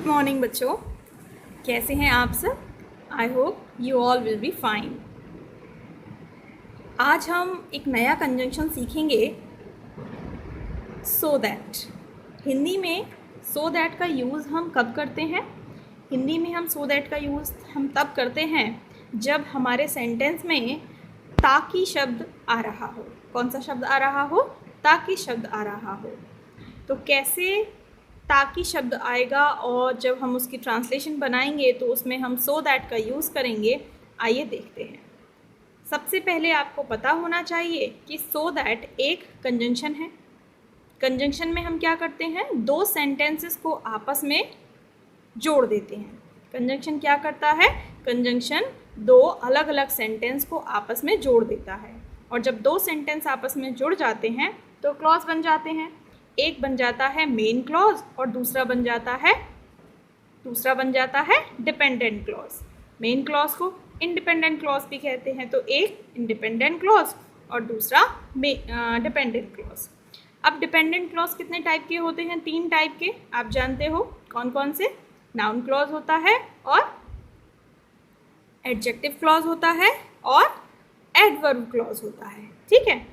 Good morning बच्चों, कैसे हैं आप सब। I hope you all will be fine. आज हम एक नया कंजंक्शन सीखेंगे, सो दैट। हिंदी में सो दैट का यूज़ हम कब करते हैं? हिंदी में हम सो दैट का यूज़ हम तब करते हैं जब हमारे सेंटेंस में ताकि शब्द आ रहा हो। कौन सा शब्द आ रहा हो? ताकि शब्द आ रहा हो। तो कैसे ताकि शब्द आएगा और जब हम उसकी ट्रांसलेशन बनाएंगे तो उसमें हम सो दैट का यूज़ करेंगे। आइए देखते हैं। सबसे पहले आपको पता होना चाहिए कि सो दैट एक कंजंक्शन है। कंजंक्शन में हम क्या करते हैं? दो सेंटेंसेस को आपस में जोड़ देते हैं। कंजंक्शन क्या करता है? कंजंक्शन दो अलग अलग सेंटेंस को आपस में जोड़ देता है, और जब दो सेंटेंस आपस में जुड़ जाते हैं तो क्लॉज बन जाते हैं। एक बन जाता है मेन क्लॉज और दूसरा बन जाता है डिपेंडेंट क्लॉज। मेन क्लॉज को इंडिपेंडेंट क्लॉज भी कहते हैं, तो एक इंडिपेंडेंट क्लॉज और दूसरा डिपेंडेंट क्लॉज। अब डिपेंडेंट क्लॉज कितने टाइप के होते हैं? 3 टाइप के, आप जानते हो कौन कौन से। नाउन क्लॉज होता है और एडजेक्टिव क्लॉज होता है और एडवर्ब क्लॉज होता है। ठीक है,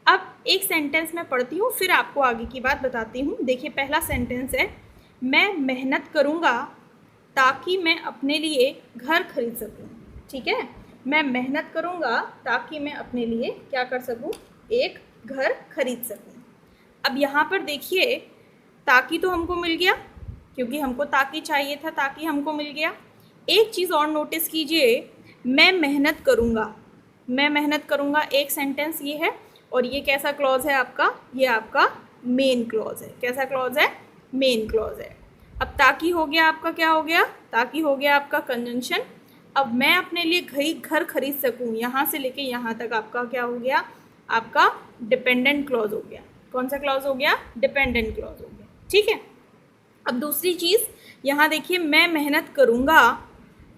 अब एक सेंटेंस मैं पढ़ती हूँ, फिर आपको आगे की बात बताती हूँ। देखिए, पहला सेंटेंस है, मैं मेहनत करूँगा ताकि मैं अपने लिए घर खरीद सकूँ। ठीक है, मैं मेहनत करूँगा ताकि मैं अपने लिए क्या कर सकूँ? एक घर खरीद सकूँ। अब यहाँ पर देखिए, ताकि तो हमको मिल गया क्योंकि हमको ताकि चाहिए था, ताकि हमको मिल गया। एक चीज़ और नोटिस कीजिए, मैं मेहनत करूँगा एक सेंटेंस ये है, और ये कैसा क्लॉज है आपका? ये आपका मेन क्लॉज है। कैसा क्लॉज है? मेन क्लॉज है। अब ताकि हो गया आपका, क्या हो गया? ताकि हो गया आपका कंजंक्शन। अब मैं अपने लिए घर खरीद सकूँ, यहाँ से लेके यहाँ तक आपका क्या हो गया? आपका डिपेंडेंट क्लॉज हो गया। कौन सा क्लॉज हो गया? डिपेंडेंट क्लॉज हो गया। ठीक है, अब दूसरी चीज़ यहाँ देखिए, मैं मेहनत करूँगा।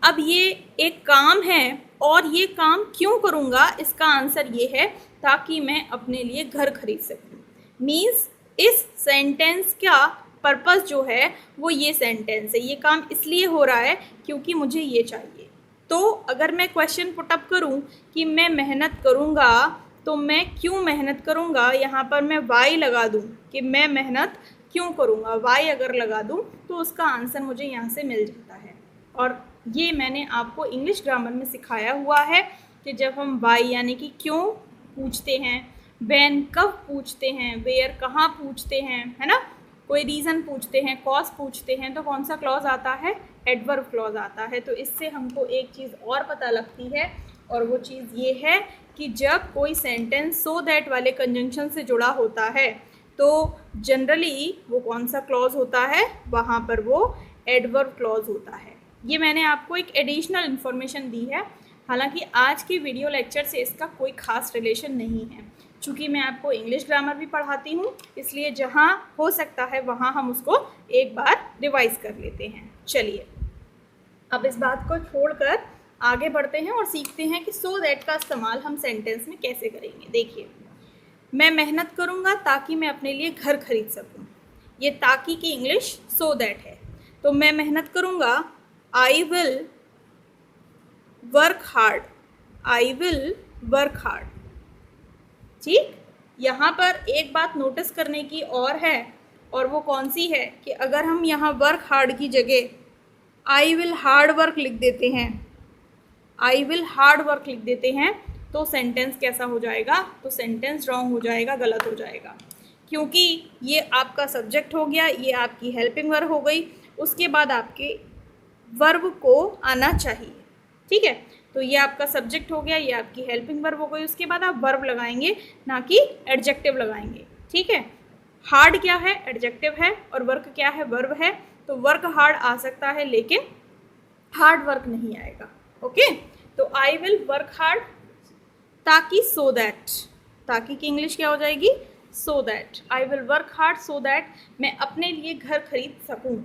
अब ये एक काम है, और ये काम क्यों करूँगा? इसका आंसर ये है, ताकि मैं अपने लिए घर खरीद सकूँ। मीन्स इस सेंटेंस का पर्पस जो है वो ये सेंटेंस है, ये काम इसलिए हो रहा है क्योंकि मुझे ये चाहिए। तो अगर मैं क्वेश्चन पुटअप करूँ कि मैं मेहनत करूँगा, तो मैं क्यों मेहनत करूँगा, यहाँ पर मैं वाई लगा दूँ कि मैं मेहनत क्यों करूँगा। वाई अगर लगा दूँ तो उसका आंसर मुझे यहाँ से मिल जाता है। और ये मैंने आपको इंग्लिश ग्रामर में सिखाया हुआ है कि जब हम वाई यानी कि क्यों पूछते हैं, व्हेन कब पूछते हैं, वेयर कहाँ पूछते हैं, है ना, कोई रीज़न पूछते हैं, कॉज पूछते हैं, तो कौन सा क्लॉज आता है? एडवर्ब क्लॉज आता है। तो इससे हमको एक चीज़ और पता लगती है, और वो चीज़ ये है कि जब कोई सेंटेंस सो दैट वाले कंजंक्शन से जुड़ा होता है तो जनरली वो कौन सा क्लॉज होता है? वहाँ पर वो एडवर्ब क्लॉज होता है। ये मैंने आपको एक एडिशनल इन्फॉर्मेशन दी है, हालांकि आज की वीडियो लेक्चर से इसका कोई ख़ास रिलेशन नहीं है। चूँकि मैं आपको इंग्लिश ग्रामर भी पढ़ाती हूँ, इसलिए जहाँ हो सकता है वहाँ हम उसको एक बार रिवाइज़ कर लेते हैं। चलिए, अब इस बात को छोड़कर आगे बढ़ते हैं और सीखते हैं कि सो दैट का इस्तेमाल हम सेंटेंस में कैसे करेंगे। देखिए, मैं मेहनत करूँगा ताकि मैं अपने लिए घर खरीद सकूँ। ये ताकि की इंग्लिश सो दैट है। तो मैं मेहनत करूँगा, I will work hard. I will work hard. ठीक, यहाँ पर एक बात नोटिस करने की और है, और वो कौन सी है कि अगर हम यहाँ वर्क हार्ड की जगह आई विल हार्ड वर्क लिख देते हैं, आई विल हार्ड वर्क लिख देते हैं, तो सेंटेंस कैसा हो जाएगा? तो सेंटेंस रॉन्ग हो जाएगा, गलत हो जाएगा, क्योंकि ये आपका सब्जेक्ट हो गया, ये आपकी हेल्पिंग वर्ब हो गई, उसके बाद आपके वर्ब को आना चाहिए। ठीक है, तो ये आपका सब्जेक्ट हो गया, ये आपकी हेल्पिंग वर्ब हो गई, उसके बाद आप वर्ब लगाएंगे, ना कि एडजेक्टिव लगाएंगे। ठीक है, हार्ड क्या है? एडजेक्टिव है, और वर्क क्या है? वर्ब है। तो वर्क हार्ड आ सकता है, लेकिन हार्ड वर्क नहीं आएगा। ओके, तो आई विल वर्क हार्ड ताकि सो दैट, ताकि की इंग्लिश क्या हो जाएगी? सो that. I will work hard so that मैं अपने लिए घर खरीद सकूँ।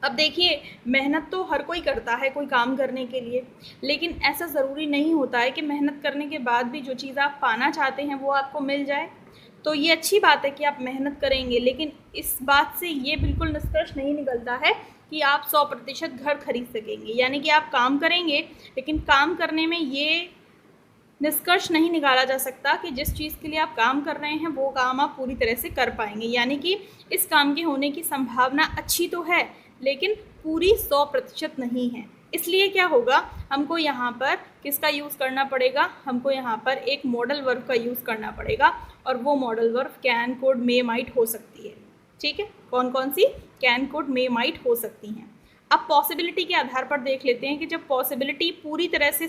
अब देखिए, मेहनत तो हर कोई करता है कोई काम करने के लिए, लेकिन ऐसा ज़रूरी नहीं होता है कि मेहनत करने के बाद भी जो चीज़ आप पाना चाहते हैं वो आपको मिल जाए। तो ये अच्छी बात है कि आप मेहनत करेंगे, लेकिन इस बात से ये बिल्कुल निष्कर्ष नहीं निकलता है कि आप 100% घर खरीद सकेंगे। यानी कि आप काम करेंगे, लेकिन काम करने में ये निष्कर्ष नहीं निकाला जा सकता कि जिस चीज़ के लिए आप काम कर रहे हैं वो काम आप पूरी तरह से कर पाएंगे। यानी कि इस काम के होने की संभावना अच्छी तो है, लेकिन पूरी 100% नहीं है। इसलिए क्या होगा, हमको यहाँ पर किसका यूज़ करना पड़ेगा, हमको यहाँ पर एक मॉडल वर्ब का यूज़ करना पड़ेगा, और वो modal verb can, could, may, might हो सकती है। ठीक है, कौन कौन सी कैन, कुड, मे, माइट हो सकती हैं। अब पॉसिबिलिटी के आधार पर देख लेते हैं कि जब पॉसिबिलिटी पूरी तरह से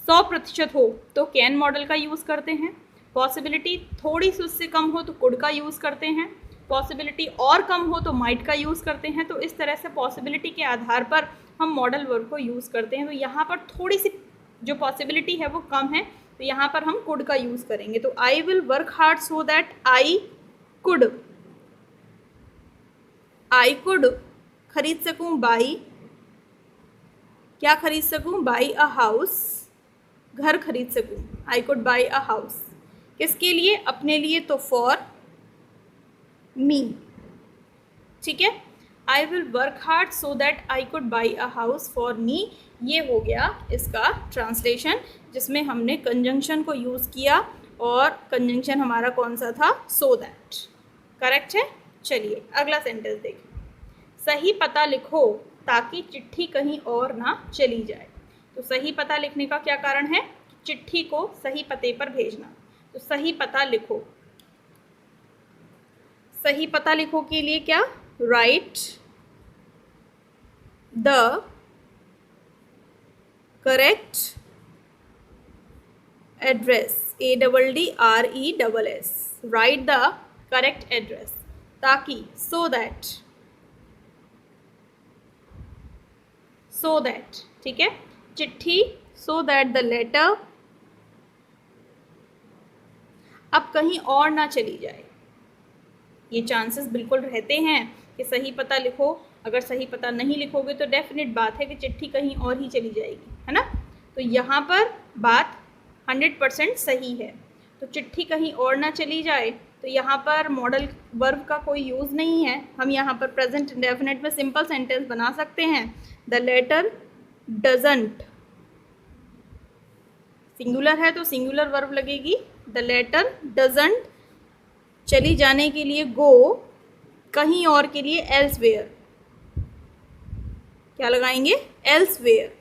100% हो तो कैन मॉडल का यूज़ करते हैं, पॉसिबिलिटी थोड़ी सी उससे कम हो तो कुड का यूज़ करते हैं, पॉसिबिलिटी और कम हो तो माइट का यूज़ करते हैं। तो इस तरह से पॉसिबिलिटी के आधार पर हम मॉडल वर्ब को यूज़ करते हैं। तो यहाँ पर थोड़ी सी जो पॉसिबिलिटी है वो कम है, तो यहाँ पर हम कुड का यूज़ करेंगे। तो I will work hard so that I could खरीद सकूँ, बाई, क्या खरीद सकूँ, बाई अ हाउस, घर खरीद सकूँ, I could by a house. किसके लिए, अपने लिए, तो फॉर मी। ठीक है, I will work hard so that I could by a house for me. ये हो गया इसका ट्रांसलेशन, जिसमें हमने कंजंक्शन को यूज़ किया, और कंजंक्शन हमारा कौन सा था, सो दैट। करेक्ट है। चलिए अगला सेंटेंस देखिए, सही पता लिखो ताकि चिट्ठी कहीं और ना चली जाए। तो सही पता लिखने का क्या कारण है, चिट्ठी को सही पते पर भेजना। तो सही पता लिखो, सही पता लिखो के लिए क्या, right the correct address, ADDRESS, right the correct address, ताकि सो दैट, ठीक है, चिट्ठी, सो दैट द लेटर अब कहीं और ना चली जाए। ये चांसेस बिल्कुल रहते हैं कि सही पता लिखो, अगर सही पता नहीं लिखोगे तो डेफिनेट बात है कि चिट्ठी कहीं और ही चली जाएगी, है ना। तो यहाँ पर बात 100% सही है। तो चिट्ठी कहीं और ना चली जाए, तो यहाँ पर मॉडल वर्ब का कोई यूज़ नहीं है। हम यहाँ पर प्रेजेंट इंडेफिनिट में सिंपल सेंटेंस बना सकते हैं, द लेटर डजंट, सिंगुलर है तो सिंगुलर वर्ब लगेगी, द लेटर डजंट, चली जाने के लिए गो, कहीं और के लिए एल्सवेयर, क्या लगाएंगे, एल्सवेयर।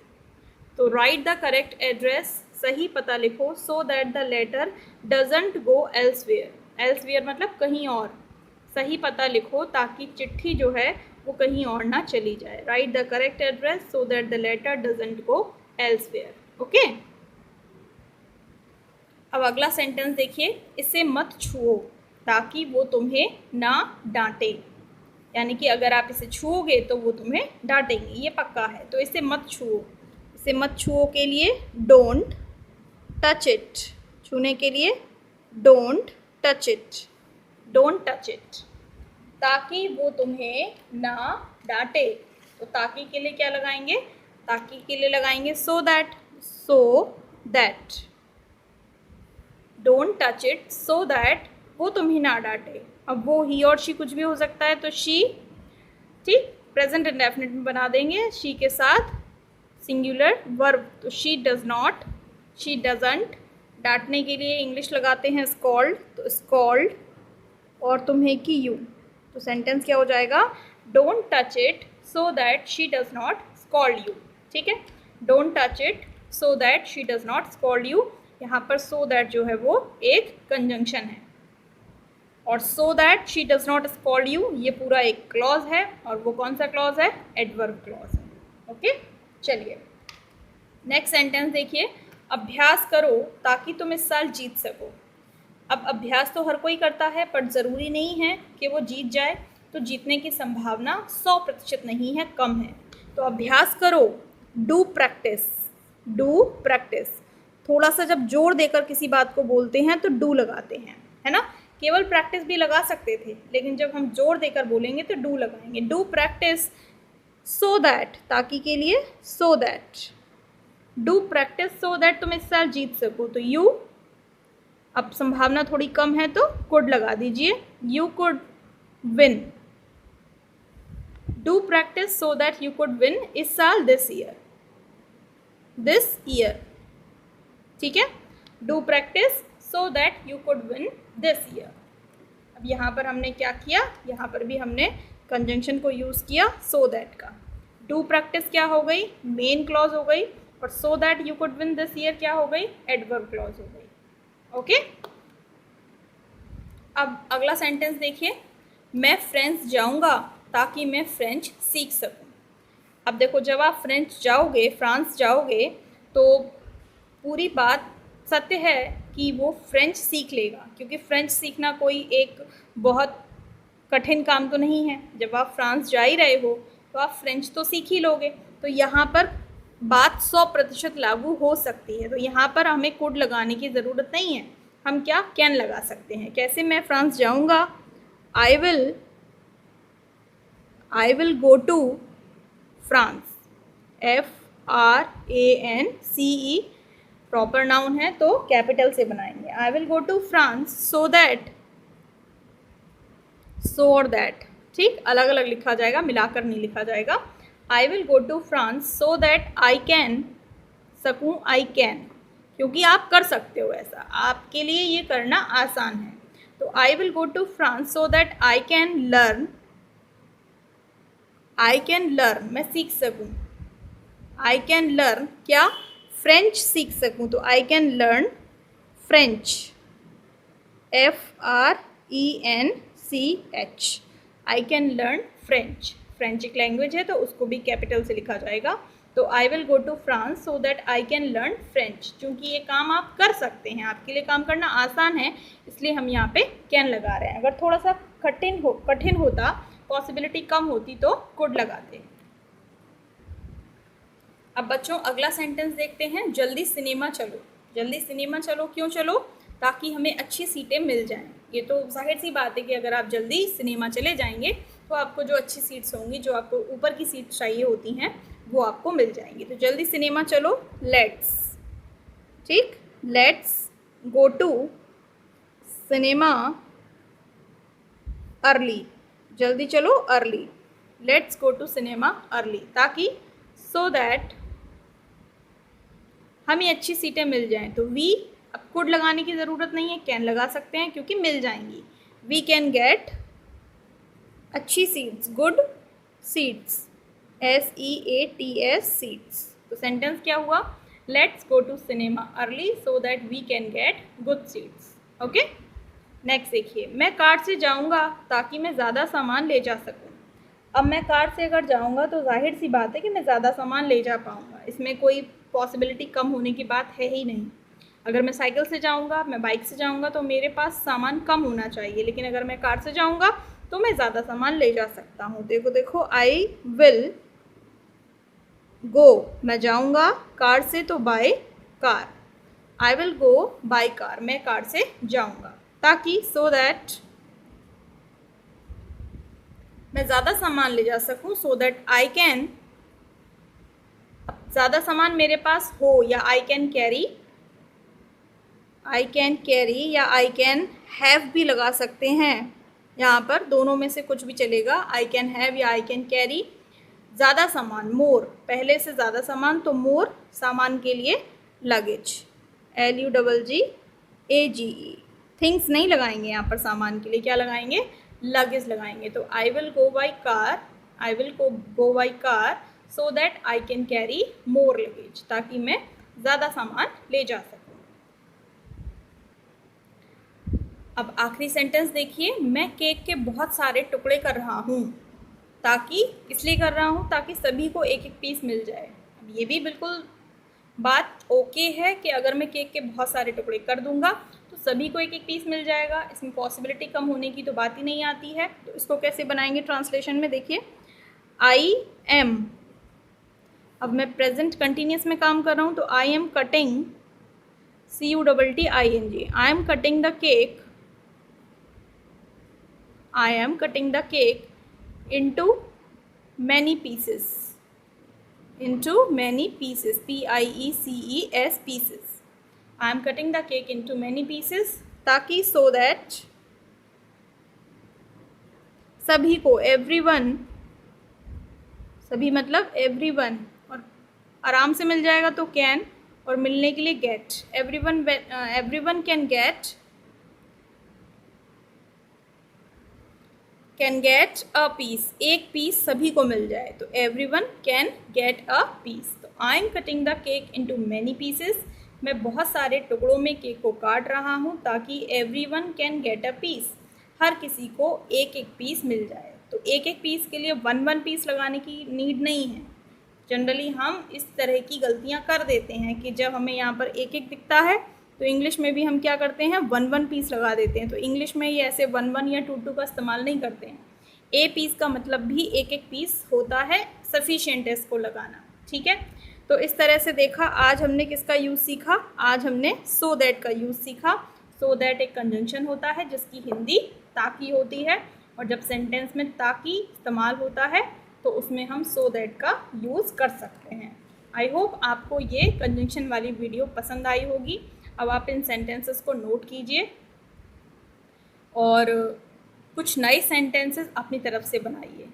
तो राइट द करेक्ट एड्रेस, सही पता लिखो, so that the letter doesn't go elsewhere, elsewhere मतलब कहीं और, सही पता लिखो ताकि चिट्ठी जो है वो कहीं और ना चली जाए। Write the correct address so that the letter doesn't go elsewhere. Okay, अब अगला सेंटेंस देखिए, इसे मत छुओ ताकि वो तुम्हें ना डांटे। यानी कि अगर आप इसे छुओगे तो वो तुम्हें डांटेंगे, ये पक्का है। तो इसे मत छुओ, इसे मत छुओ के लिए डोंट टच इट, छूने के लिए don't touch it, don't touch it, ताकि वो तुम्हें ना डांटे। तो ताकि के लिए क्या लगाएंगे, ताकि के लिए लगाएंगे so that, don't touch it so that वो तुम्हें ना डांटे। अब वो ही और शी कुछ भी हो सकता है, तो शी, ठीक, प्रेजेंट इंडेफिनिट में बना देंगे, शी के साथ सिंगुलर वर्ब, तो she does not, she doesn't, डांटने के लिए इंग्लिश लगाते हैं स्कॉल्ड, तो स्कॉल्ड, और तुम्हें की यू। तो सेंटेंस क्या हो जाएगा, don't touch it so that she does not scold you. ठीक है, don't touch it so that she does not scold you. यहाँ पर सो दैट जो है वो एक कंजंक्शन है, और so that she does not scold you ये पूरा एक क्लॉज है, और वो कौन सा क्लॉज है, एडवर्ब क्लॉज है। ओके, चलिए नेक्स्ट सेंटेंस देखिए, अभ्यास करो ताकि तुम इस साल जीत सको। अब अभ्यास तो हर कोई करता है, पर ज़रूरी नहीं है कि वो जीत जाए। तो जीतने की संभावना 100% नहीं है, कम है। तो अभ्यास करो, डू प्रैक्टिस, डू प्रैक्टिस। थोड़ा सा जब जोर देकर किसी बात को बोलते हैं तो डू लगाते हैं, है ना। केवल प्रैक्टिस भी लगा सकते थे, लेकिन जब हम जोर देकर बोलेंगे तो डू लगाएंगे। डू प्रैक्टिस सो दैट, ताकि के लिए so that, do practice so that तुम इस साल जीत सको। तो यू अब संभावना थोड़ी कम है तो कुड लगा दीजिए। You could win, do practice so that you could win इस साल, दिस ईयर, दिस ईयर, ठीक है। Do practice so that you could win this year. अब यहाँ पर हमने क्या किया, यहाँ पर भी हमने कंजंक्शन को यूज़ किया सो दैट का। डू प्रैक्टिस क्या हो गई, मेन क्लॉज हो गई, और so that you could win this year क्या हो गई, एडवर्ब क्लॉज हो गई। ओके, अब अगला सेंटेंस देखिए, मैं फ्रांस जाऊँगा ताकि मैं फ्रेंच सीख सकूँ। अब देखो, जब आप फ्रेंच जाओगे, फ्रांस जाओगे, तो पूरी बात सत्य है कि वो फ्रेंच सीख लेगा, क्योंकि फ्रेंच सीखना कोई एक बहुत कठिन काम तो नहीं है। जब आप फ्रांस जा ही रहे हो तो आप फ्रेंच तो सीख ही लोगे। तो यहाँ पर बात 100% लागू हो सकती है। तो यहाँ पर हमें कुड लगाने की ज़रूरत नहीं है, हम क्या कैन लगा सकते हैं। कैसे, मैं फ्रांस जाऊँगा, I will go to France, FRANCE proper noun है तो कैपिटल से बनाएंगे। I will go to France so that, so और दैट, ठीक, अलग अलग लिखा जाएगा, मिलाकर नहीं लिखा जाएगा। I will go to France so that I can, सकूँ आई कैन, क्योंकि आप कर सकते हो ऐसा, आपके लिए ये करना आसान है। तो I will go to France so that I can learn, I can learn, मैं सीख सकूँ, आई कैन लर्न क्या, फ्रेंच सीख सकूँ। तो I can learn French, FRENCH, I can learn French. French एक लैंग्वेज है तो उसको भी कैपिटल से लिखा जाएगा। तो I will go to France so that I can learn French, क्योंकि ये काम आप कर सकते हैं, आपके लिए काम करना आसान है, इसलिए हम यहाँ पे कैन लगा रहे हैं। अगर थोड़ा सा कठिन होता, पॉसिबिलिटी कम होती तो कुड लगाते। अब बच्चों अगला सेंटेंस देखते हैं, जल्दी सिनेमा चलो। जल्दी सिनेमा चलो क्यों चलो, ताकि हमें अच्छी सीटें मिल जाएं। ये तो जाहिर सी बात है कि अगर आप जल्दी सिनेमा चले जाएंगे तो आपको जो अच्छी सीट्स होंगी, जो आपको ऊपर की सीट चाहिए होती हैं, वो आपको मिल जाएंगी। तो जल्दी सिनेमा चलो, लेट्स, ठीक, let's go to cinema early, जल्दी चलो early, let's go to cinema early, ताकि सो दैट हमें अच्छी सीटें मिल जाएं। तो वी, अब कुड लगाने की ज़रूरत नहीं है, कैन लगा सकते हैं क्योंकि मिल जाएंगी। वी कैन गेट अच्छी seats, good seats, SEATS seats. तो सेंटेंस क्या हुआ, let's go to cinema early so that we can get good seats. Okay, next देखिए, मैं कार से जाऊंगा ताकि मैं ज़्यादा सामान ले जा सकूं। अब मैं कार से अगर जाऊंगा तो जाहिर सी बात है कि मैं ज़्यादा सामान ले जा पाऊंगा, इसमें कोई पॉसिबिलिटी कम होने की बात है ही नहीं। अगर मैं साइकिल से जाऊंगा, मैं बाइक से जाऊंगा तो मेरे पास सामान कम होना चाहिए, लेकिन अगर मैं कार से जाऊंगा तो मैं ज़्यादा सामान ले जा सकता हूँ। देखो, आई विल गो, मैं जाऊंगा कार से तो by car, I will go by car, मैं कार से जाऊंगा, ताकि सो दैट मैं ज़्यादा सामान ले जा सकूं, सो दैट आई कैन, ज़्यादा सामान मेरे पास हो, या आई कैन कैरी या आई कैन हैव भी लगा सकते हैं। यहाँ पर दोनों में से कुछ भी चलेगा, आई कैन हैव या आई कैन कैरी। ज़्यादा सामान, मोर, पहले से ज़्यादा सामान तो मोर, सामान के लिए लगेज, LUGGAGE, थिंग्स नहीं लगाएंगे यहाँ पर, सामान के लिए क्या लगाएंगे, लगेज लगाएंगे। तो I will go by car, I will go by car so that I can carry more luggage, ताकि मैं ज़्यादा सामान ले जा सकूँ। अब आखिरी सेंटेंस देखिए, मैं केक के बहुत सारे टुकड़े कर रहा हूँ, इसलिए कर रहा हूँ ताकि सभी को एक एक पीस मिल जाए। अब ये भी बिल्कुल बात ओके है कि अगर मैं केक के बहुत सारे टुकड़े कर दूंगा तो सभी को एक एक पीस मिल जाएगा, इसमें पॉसिबिलिटी कम होने की तो बात ही नहीं आती है। तो इसको कैसे बनाएंगे ट्रांसलेशन में, देखिए, आई एम, अब मैं प्रेजेंट कंटिन्यूस में काम कर रहा हूँ तो I am cutting, CUTTING, I am cutting the cake, I am cutting the cake into many pieces, PIECES, pieces. I am cutting the cake into many pieces ताकि so that सभी को, everyone, सभी मतलब एवरीवन, और आराम से मिल जाएगा तो कैन, और मिलने के लिए get, everyone can get a piece, एक पीस सभी को मिल जाए तो everyone can get a piece. तो I am cutting the cake into many pieces, मैं बहुत सारे टुकड़ों में केक को काट रहा हूँ ताकि everyone can get a piece, हर किसी को एक एक पीस मिल जाए। तो एक एक पीस के लिए वन पीस लगाने की नीड नहीं है। जनरली हम इस तरह की गलतियाँ कर देते हैं कि जब हमें यहाँ पर एक एक दिखता है तो इंग्लिश में भी हम क्या करते हैं, वन पीस लगा देते हैं। तो इंग्लिश में ये ऐसे वन या टू का इस्तेमाल नहीं करते हैं। ए पीस का मतलब भी एक एक पीस होता है, सफिशिएंट है इसको लगाना, ठीक है। तो इस तरह से देखा, आज हमने किसका यूज़ सीखा, आज हमने सो दैट का यूज़ सीखा। सो दैट एक कंजंक्शन होता है जिसकी हिंदी ताकि होती है, और जब सेंटेंस में ताकि इस्तेमाल होता है तो उसमें हम सो दैट का यूज़ कर सकते हैं। आई होप आपको ये कंजंक्शन वाली वीडियो पसंद आई होगी। अब आप इन सेंटेंसेस को नोट कीजिए और कुछ नए सेंटेंसेस अपनी तरफ से बनाइए।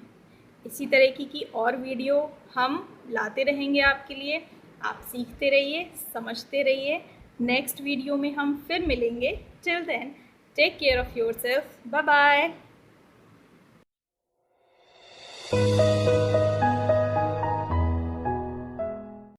इसी तरह की और वीडियो हम लाते रहेंगे आपके लिए। आप सीखते रहिए, समझते रहिए। नेक्स्ट वीडियो में हम फिर मिलेंगे। Till then take care of yourself. Bye bye.